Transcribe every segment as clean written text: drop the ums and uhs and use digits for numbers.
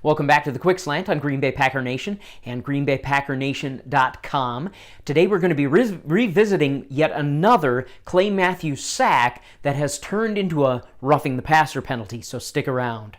Welcome back to the Quick Slant on Green Bay Packer Nation and greenbaypackernation.com. Today we're going to be revisiting yet another Clay Matthews sack that has turned into a roughing the passer penalty, so stick around.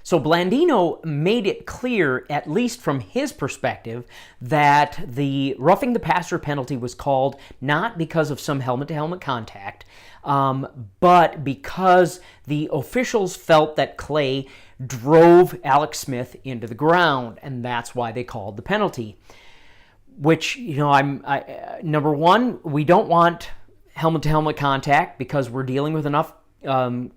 So Blandino made it clear, at least from his perspective, that the roughing the passer penalty was called not because of some helmet-to-helmet contact, but because the officials felt that Clay drove Alex Smith into the ground, and that's why they called the penalty. Which, number one, we don't want helmet-to-helmet contact because we're dealing with enough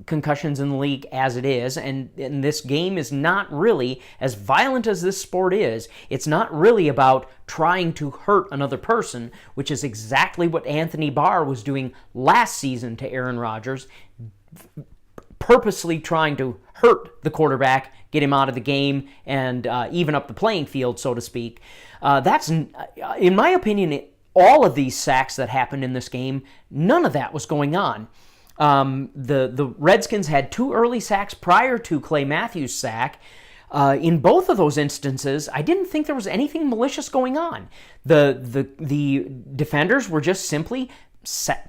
concussions in the league as it is, and this game is not really, as violent as this sport is, it's not really about trying to hurt another person, which is exactly what Anthony Barr was doing last season to Aaron Rodgers, purposely trying to hurt the quarterback, get him out of the game, and even up the playing field, so to speak. That's, in my opinion, all of these sacks that happened in this game, none of that was going on. The Redskins had two early sacks prior to Clay Matthews' sack. In both of those instances, I didn't think there was anything malicious going on. The defenders were just simply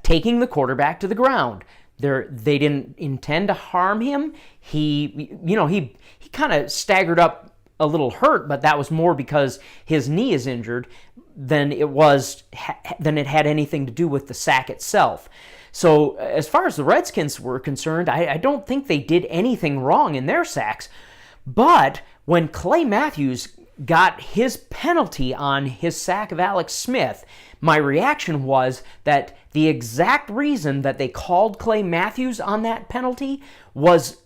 taking the quarterback to the ground. They didn't intend to harm him. He kind of staggered up a little hurt, but that was more because his knee is injured than it had anything to do with the sack itself. So as far as the Redskins were concerned, I don't think they did anything wrong in their sacks. But when Clay Matthews got his penalty on his sack of Alex Smith, my reaction was that the exact reason that they called Clay Matthews on that penalty was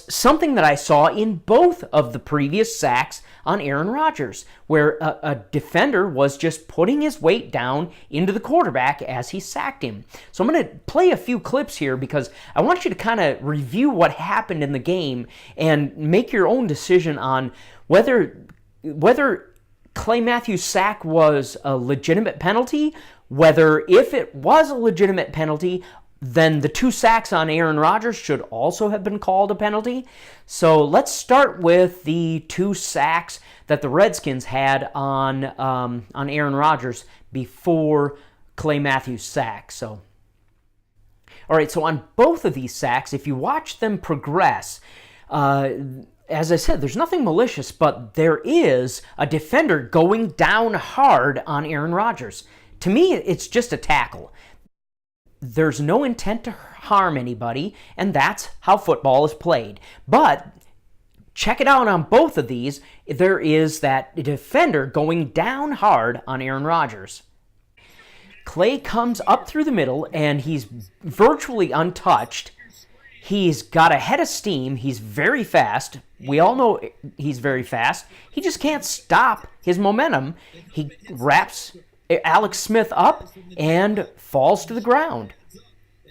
something that I saw in both of the previous sacks on Aaron Rodgers, where a defender was just putting his weight down into the quarterback as he sacked him. So I'm going to play a few clips here because I want you to kind of review what happened in the game and make your own decision on whether Clay Matthews' sack was a legitimate penalty, whether if it was a legitimate penalty, then the two sacks on Aaron Rodgers should also have been called a penalty. So let's start with the two sacks that the Redskins had on Aaron Rodgers before Clay Matthews' sack. All right, so on both of these sacks, if you watch them progress, as I said, there's nothing malicious, but there is a defender going down hard on Aaron Rodgers. To me, it's just a tackle. There's no intent to harm anybody, and that's how football is played. But check it out on both of these. There is that defender going down hard on Aaron Rodgers. Clay comes up through the middle, and he's virtually untouched. He's got a head of steam. He's very fast. We all know he's very fast. He just can't stop his momentum. He wraps Alex Smith up and falls to the ground.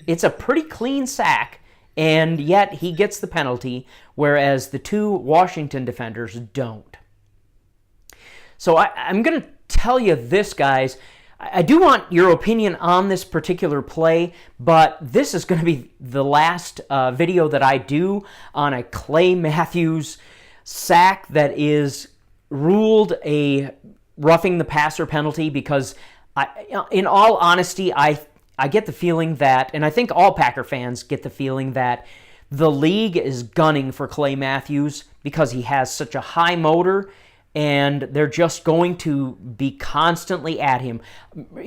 It's a pretty clean sack, and yet he gets the penalty, whereas the two Washington defenders don't. So I'm going to tell you this, guys. I do want your opinion on this particular play, but this is going to be the last video that I do on a Clay Matthews sack that is ruled a roughing the passer penalty, because in all honesty, I get the feeling that, and I think all Packer fans get the feeling that the league is gunning for Clay Matthews because he has such a high motor, and they're just going to be constantly at him.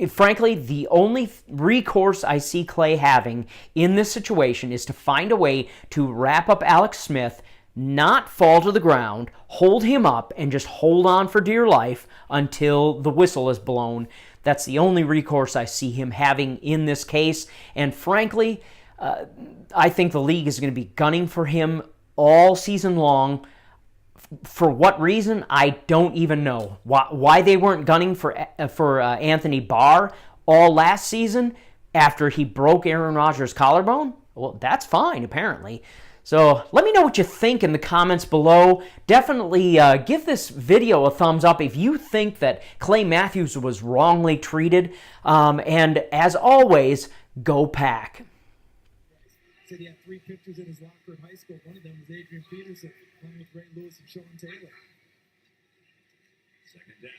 Frankly, the only recourse I see Clay having in this situation is to find a way to wrap up Alex Smith, not fall to the ground, hold him up, and just hold on for dear life until the whistle is blown. That's the only recourse I see him having in this case. And frankly, I think the league is going to be gunning for him all season long. For what reason, I don't even know. Why they weren't gunning for Anthony Barr all last season after he broke Aaron Rodgers' collarbone? Well, that's fine, apparently. So let me know what you think in the comments below. Definitely give this video a thumbs up if you think that Clay Matthews was wrongly treated. And as always, go Pack. Said he had 3 pictures in his locker in high school. One of them was Adrian Peterson playing with Ray Lewis and Sean Taylor. Second down.